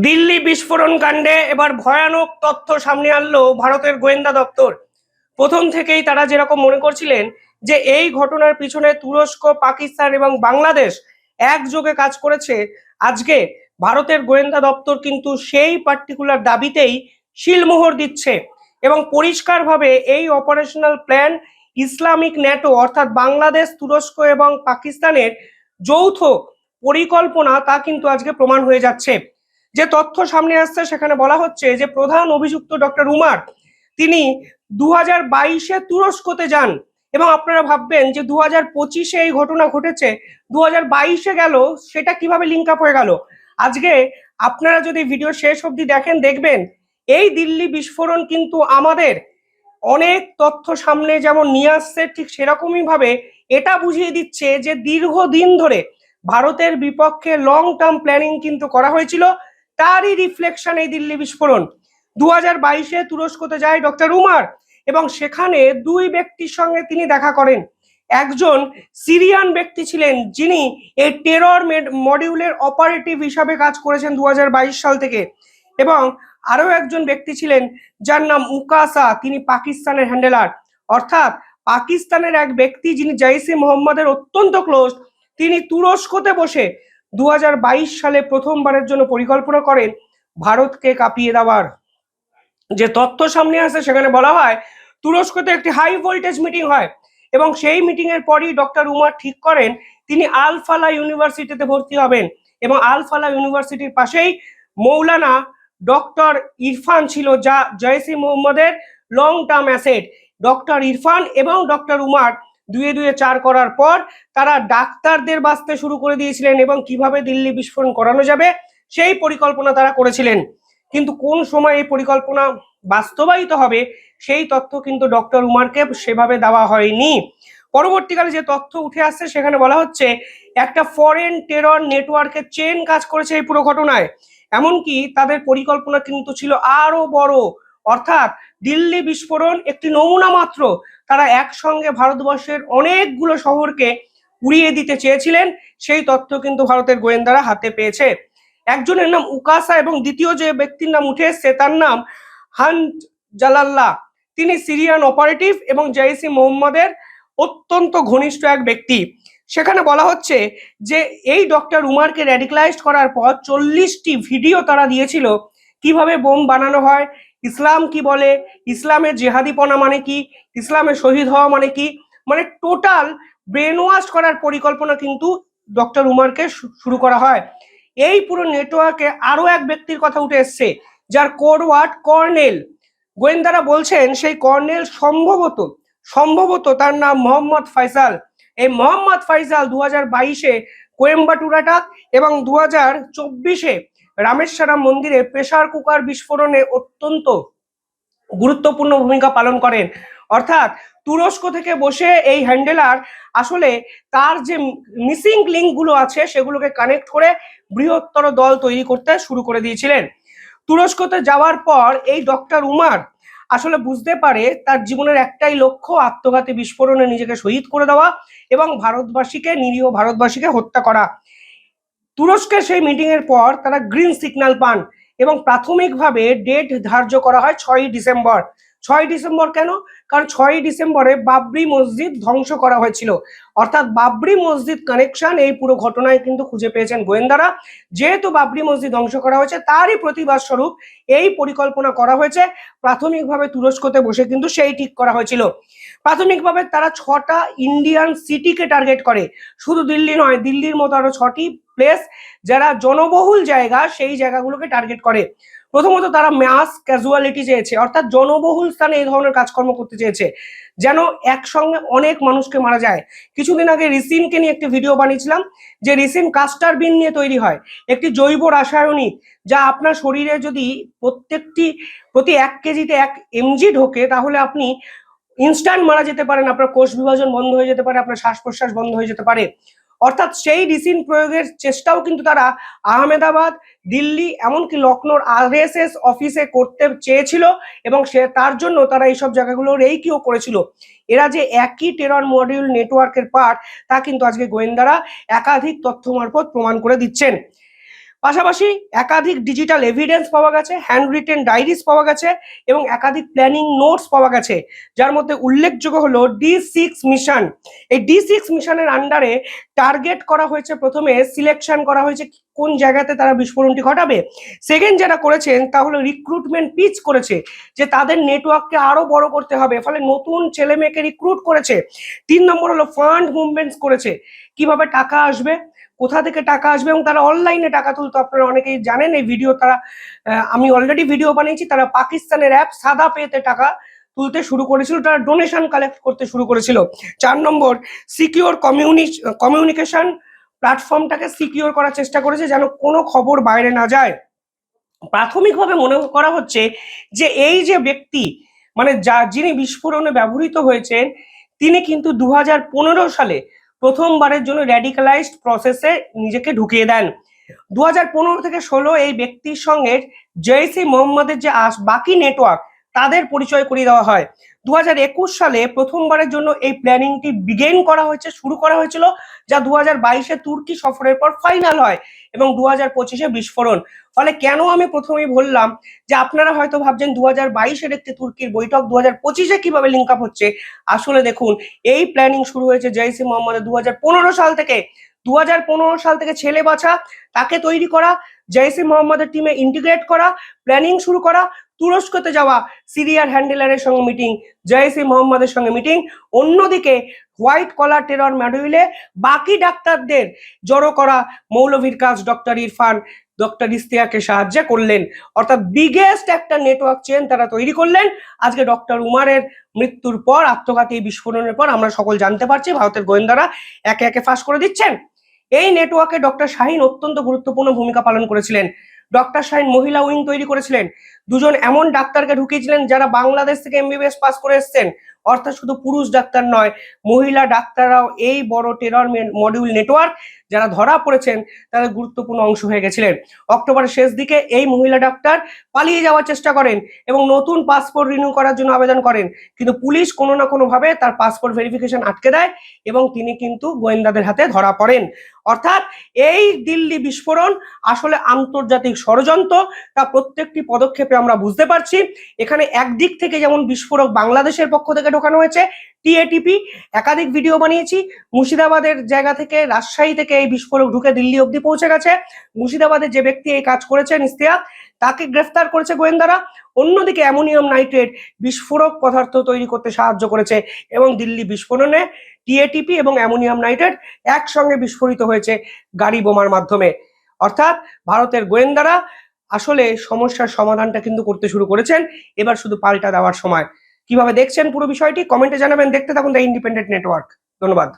দিল্লি বিস্ফোরণ কাণ্ডে এবার ভয়ানক তথ্য সামনে আনলো ভারতের গোয়েন্দা দপ্তর। প্রথম থেকেই তারা যেরকম মনে করছিলেন যে এই ঘটনার পিছনে তুরস্ক, পাকিস্তান এবং বাংলাদেশ একযোগে কাজ করেছে, আজকে ভারতের গোয়েন্দা দপ্তর কিন্তু সেই পার্টিকুলার দাবিতেই শিলমোহর দিচ্ছে এবং পরিষ্কারভাবে এই অপারেশনাল প্ল্যান ইসলামিক ন্যাটো অর্থাৎ বাংলাদেশ, তুরস্ক এবং পাকিস্তানের যৌথ পরিকল্পনা তা কিন্তু আজকে প্রমাণ হয়ে যাচ্ছে। যে তথ্য সামনে আসছে সেখানে বলা হচ্ছে যে প্রধান অভিযুক্ত ডক্টর উমার তিনি 2022-এ তুরস্কতে যান এবং আপনারা ভাববেন যে 2025-এ এই ঘটনা ঘটেছে, 2022-এ গেল, সেটা কিভাবে লিঙ্ক আপ হয়ে গেল। আজকে আপনারা যদি ভিডিও শেষ অবধি দেখেন দেখবেন এই দিল্লি বিস্ফোরণ কিন্তু আমাদের অনেক তথ্য সামনে যেমন নিয়ে আসছে, ঠিক সেরকমই ভাবে এটা বুঝিয়ে দিচ্ছে যে দীর্ঘদিন ধরে ভারতের বিপক্ষে লং টার্ম প্ল্যানিং কিন্তু করা হয়েছিল, তারই রিফ্লেকশন এই দিল্লি বিস্ফোরণ। 2022-এ তুরস্কতে যায় ডক্টর উমার এবং সেখানে দুই ব্যক্তির সঙ্গে তিনি দেখা করেন। একজন সিরিয়ান ব্যক্তি ছিলেন যিনি এই টেরর মডিউলের অপারেটিভ হিসাবে কাজ করেছেন 2022 সাল থেকে, এবং আরো একজন ব্যক্তি ছিলেন যার নাম উকাসা, তিনি পাকিস্তানের হ্যান্ডেলার। অর্থাৎ পাকিস্তানের এক ব্যক্তি যিনি জৈশ-ই মোহাম্মদের অত্যন্ত ক্লোজ, তিনি তুরস্কতে বসে 2022 সালে প্রথমবারের জন্য পরিকল্পনা করেন ভারতকে কাঁপিয়ে দেওয়ার। যে তথ্য সামনে আসে সেখানে বলা হয় তুরস্কতে একটি হাই ভোল্টেজ মিটিং হয় এবং সেই মিটিং এর পরই ডক্টর উমার ঠিক করেন তিনি আল ফালা ইউনিভার্সিটিতে ভর্তি হবেন এবং আল ফালা ইউনিভার্সিটির পাশেই মৌলানা ডক্টর ইরফান ছিল, যা জৈশ-ই মোহাম্মদের long term asset. Doctor Irfan এবং ডক্টর উমার দুয়ে দুয়ে চার করার পর তারা ডাক্তারদের বাঁচতে শুরু করে দিয়েছিলেন এবং কিভাবে দিল্লি বিস্ফোরণ করানো যাবে সেই পরিকল্পনা তারা করেছিলেন। কিন্তু কোন সময় এই পরিকল্পনা বাস্তবায়িত হবে সেই তথ্য কিন্তু ডক্টর উমারকে সেভাবে দেওয়া হয়নি। পরবর্তীকালে যে তথ্য উঠে আসছে সেখানে বলা হচ্ছে একটা ফরেন টেরর নেটওয়ার্কের চেন কাজ করেছে এই পুরো ঘটনায়, এমনকি তাদের পরিকল্পনা কিন্তু ছিল আরো বড়। অর্থাৎ দিল্লি বিস্ফোরণ একটি নমুনা মাত্র, তারা একসঙ্গে ভারতবর্ষের অনেকগুলো শহরকে উড়িয়ে দিতে চেয়েছিলেন, সেই তথ্য কিন্তু ভারতের গোয়েন্দারা হাতে পেয়েছে। একজনের নাম উকাসা এবং দ্বিতীয় যে ব্যক্তির নাম উঠে এসছে তার নাম হান্ট জালাল্লাহ, তিনি সিরিয়ান অপারেটিভ এবং জৈশ-ই মোহাম্মদের অত্যন্ত ঘনিষ্ঠ এক ব্যক্তি। সেখানে বলা হচ্ছে যে এই ডক্টর উমারকে র্যাডিক্যালাইজড করার পর 40টি ভিডিও তারা দিয়েছিল, কিভাবে বোম বানানো হয়, ইসলাম কি বলে, ইসলামের জেহাদিপনা মানে কি, ইসলামের শহীদ হওয়া মানে কি, মানে টোটাল ব্রেন ওয়াশ করার পরিকল্পনা কিন্তু ডক্টর উমারকে শুরু করা হয়। এই পুরো নেটওয়ার্কে আরো এক ব্যক্তির কথা উঠে এসছে যার কোড ওয়ার্ড কর্নেল। গোয়েন্দারা বলছেন সেই কর্নেল সম্ভবত তার নাম মোহাম্মদ ফয়সাল। এই মোহাম্মদ ফয়সাল 2022-এ কোয়েম্বাটুর অ্যাটাক এবং 2024-এ রামেশ্বরম মন্দিরে প্রেসার কুকার বিস্ফোরণে অত্যন্ত গুরুত্বপূর্ণ ভূমিকা পালন করেন। অর্থাৎ তুরস্ক থেকে বসে এই হ্যান্ডেলার আসলে তার যে মিসিং লিঙ্কগুলো আছে সেগুলোকে কানেক্ট করে বৃহত্তর দল তৈরি করতে শুরু করে দিয়েছিলেন। তুরস্কতে যাওয়ার পর এই ডক্টর উমার আসলে বুঝতে পারে তার জীবনের একটাই লক্ষ্য, আত্মঘাতী বিস্ফোরণে নিজেকে শহীদ করে দেওয়া এবং নিরীহ ভারতবাসীকে হত্যা করা। তুরস্কের সেই মিটিং এর পর তারা গ্রিন সিগন্যাল পান এবং প্রাথমিকভাবে ডেট ধার্য করা হয় 6ই ডিসেম্বর। 6ই ডিসেম্বর কেন? কারণ 6ই ডিসেম্বরে বাবরি মসজিদ ধ্বংস করা হয়েছিল। অর্থাৎ বাবরি মসজিদ কানেকশন এই পুরো ঘটনায় কিন্তু খুঁজে পেয়েছেন গোয়েন্দারা। যেহেতু বাবরি মসজিদ ধ্বংস করা হয়েছে তারই প্রতিবাদ স্বরূপ এই পরিকল্পনা করা হয়েছে। প্রাথমিকভাবে তুরস্কতে বসে কিন্তু সেই ঠিক করা হয়েছিল। প্রাথমিকভাবে তারা 6টা ইন্ডিয়ান সিটিকে টার্গেট করে, শুধু দিল্লি নয়, দিল্লির মতো আরো 6টি প্লেস যারা জনবহুল জায়গা সেই জায়গাগুলোকে টার্গেট করে। প্রথমত তারা মাস ক্যাজুয়ালিটি চেয়েছে, অর্থাৎ জনবহুল স্থানে এই ধরনের কাজকর্ম করতে চেয়েছে যেন একসঙ্গে অনেক মানুষকে মারা যায়। কিছুদিন আগে রিসিনকে নিয়ে একটি ভিডিও বানিয়েছিলাম, যে রিসিন কাস্টার বিন নিয়ে তৈরি হয়, একটি জৈব রাসায়নিক যা আপনার শরীরে যদি প্রতি 1 কেজিতে 1 mg ঢোকে তাহলে আপনি ইনস্ট্যান্ট মারা যেতে পারেন, আপনার কোষ বিভাজন বন্ধ হয়ে যেতে পারে, আপনার শ্বাস প্রশ্বাস বন্ধ হয়ে যেতে পারে। অর্থাৎ সেই রিসিন প্রয়োগের চেষ্টাও কিন্তু তারা আহমেদাবাদ, দিল্লি, এমনকি লখনৌর RSS অফিসে করতে চেয়েছিল এবং তার জন্য তারা এইসব জায়গাগুলো রেইকিও করেছিল। এরা যে একই টেরর মডিউল নেটওয়ার্কের পার্ট তা কিন্তু আজকে গোয়েন্দারা একাধিক তথ্য মারফত প্রমাণ করে দিচ্ছেন। পাশাপাশি একাধিক ডিজিটাল এভিডেন্স পাওয়া গেছে, হ্যান্ড রিটেন ডায়েরিজ পাওয়া গেছে এবং একাধিক প্ল্যানিং নোটস পাওয়া গেছে, যার মধ্যে উল্লেখযোগ্য হলো D6 মিশন। এই D6 মিশনের আন্ডারে টার্গেট করা হয়েছে, প্রথমে সিলেকশন করা হয়েছে কোন জায়গাতে তারা বিস্ফোরণটি ঘটাবে। সেকেন্ড যেটা করেছেন তা হলো রিক্রুটমেন্ট পিচ করেছে, যে তাদের নেটওয়ার্ককে আরো বড় করতে হবে, ফলে নতুন ছেলে মেয়েকে রিক্রুট করেছে। 3 নম্বর হলো ফান্ড মুভমেন্টস করেছে, কিভাবে টাকা আসবে, কোথা থেকে টাকা আসবে, এবং তারা অনলাইনে টাকা তুলতো। আপনারা অনেকেই জানেন এই ভিডিও, তারা আমি অলরেডি ভিডিও বানিয়েছি, তারা পাকিস্তানের অ্যাপ সাদা পেতে টাকা তুলতে শুরু করেছিল, তারা ডোনেশন কালেক্ট করতে শুরু করেছিল। 4 নম্বর সিকিউর কমিউনিকেশন প্ল্যাটফর্মটাকে সিকিউর করার চেষ্টা করেছে, যেন কোনো খবর বাইরে না যায়। প্রাথমিকভাবে মনে করা হচ্ছে যে এই যে ব্যক্তি, মানে যিনি বিস্ফোরণে ব্যবহৃত হয়েছেন, তিনি কিন্তু 2015 সালে প্রথমবারের জন্য র্যাডিকালাইজড প্রসেসে নিজেকে ঢুকিয়ে দেন। 2015 থেকে 16 এই ব্যক্তির সঙ্গে জৈশ-ই মোহাম্মদের যে বাকি নেটওয়ার্ক, তাদের পরিচয় করিয়ে দেওয়া হয়। 2021 সালে প্রথমবারের জন্য এই প্ল্যানিংটি বিগেন করা হয়েছে, শুরু করা হয়েছিল, যা 2022-এ তুর্কি সফরের পর ফাইনাল হয় এবং 2025-এ বিস্ফোরণ। ফলে কেন আমি প্রথমেই বললাম যে আপনারা হয়তো ভাবছেন 2022-এর একটি তুর্কির বৈঠক 2025-এ কিভাবে লিঙ্ক আপ হচ্ছে। আসলে দেখুন, এই প্ল্যানিং শুরু হয়েছে জৈশ-ই মোহাম্মদের 2015 সাল থেকে। 2015 সাল থেকে ছেলে বাছা, তাকে তৈরি করা, জৈশ-ই মোহাম্মদের টিমে ইন্টিগ্রেট করা, প্ল্যানিং শুরু করা, তুরস্কতে যাওয়া, সিরিয়ার হ্যান্ডেলারের সঙ্গে মিটিং, জৈশ-ই মোহাম্মদের সঙ্গে মিটিং। অন্যদিকে হোয়াইট কলার টেরর মডিউলে বাকি ডাক্তারদের জড়ো করা, মৌলভীর কাজ ডক্টর ইরফান, ডক্টর ইস্তিয়াকে সাহায্য করলেন। অর্থাৎ বিগেস্ট একটা নেটওয়ার্ক চেন তারা তৈরি করলেন। আজকে ডক্টর উমারের মৃত্যুর পর, আত্মঘাতী বিস্ফোরণের পর আমরা সকল জানতে পারছি ভারতের গোয়েন্দারা একে একে ফাঁস করে দিচ্ছেন। এই নেটওয়ার্কে ডক্টর শাহিন অত্যন্ত গুরুত্বপূর্ণ ভূমিকা পালন করেছিলেন। ডক্টর শাহিন মহিলা উইং তৈরি করেছিলেন, দুজন এমন ডাক্তারকে ঢুকিয়েছিলেন যারা বাংলাদেশ থেকে MBBS পাস করে এসেছেন। অর্থাৎ শুধু পুরুষ ডাক্তার নয়, মহিলা ডাক্তাররাও এই বড় টেরর মডিউল নেটওয়ার্ক যারা ধরা পড়েছেন তাদের গুরুত্বপূর্ণ অংশ হয়ে গেছিলেন। অক্টোবরের শেষ দিকে এই মহিলা ডাক্তার পালিয়ে যাওয়ার চেষ্টা করেন এবং নতুন পাসপোর্ট রিনিউ করার জন্য আবেদন করেন, কিন্তু পুলিশ কোনো না কোনোভাবে তার পাসপোর্ট ভেরিফিকেশন আটকে দেয় এবং তিনি কিন্তু গোয়েন্দাদের হাতে ধরা পড়েন। অর্থাৎ এই দিল্লি বিস্ফোরণ আসলে আন্তর্জাতিক ষড়যন্ত্র, তা প্রত্যেকটি পদক্ষেপে আমরা বুঝতে পারছি। এখানে একদিক থেকে যেমন বিস্ফোরক বাংলাদেশের পক্ষ থেকে ঢোকানো হয়েছে, TATP, একাধিক ভিডিও বানিয়েছি, মুর্শিদাবাদের জায়গা থেকে, রাজশাহী থেকে এই বিস্ফোরক ঢুকে দিল্লি অবধি পৌঁছে গেছে। মুর্শিদাবাদের যে ব্যক্তি এই কাজ করেছেন, ইস্তিয়াক, তাকে গ্রেফতার করেছে গোয়েন্দারা। অন্যদিকে অ্যামোনিয়াম নাইট্রেট বিস্ফোরক পদার্থ তৈরি করতে সাহায্য করেছে এবং দিল্লি বিস্ফোরণে TATP এবং অ্যামোনিয়াম নাইট্রেট একসঙ্গে বিস্ফোরিত হয়েছে গাড়ি বোমার মাধ্যমে। অর্থাৎ ভারতের গোয়েন্দারা আসলে সমস্যার সমাধানটা কিন্তু করতে শুরু করেছেন, এবার শুধু পাল্টা দেওয়ার সময়। কিভাবে দেখছেন পুরো বিষয়টি কমেন্টে জানাবেন। দেখতে থাকুন দ্য ইন্ডিপেন্ডেন্ট নেটওয়ার্ক। ধন্যবাদ।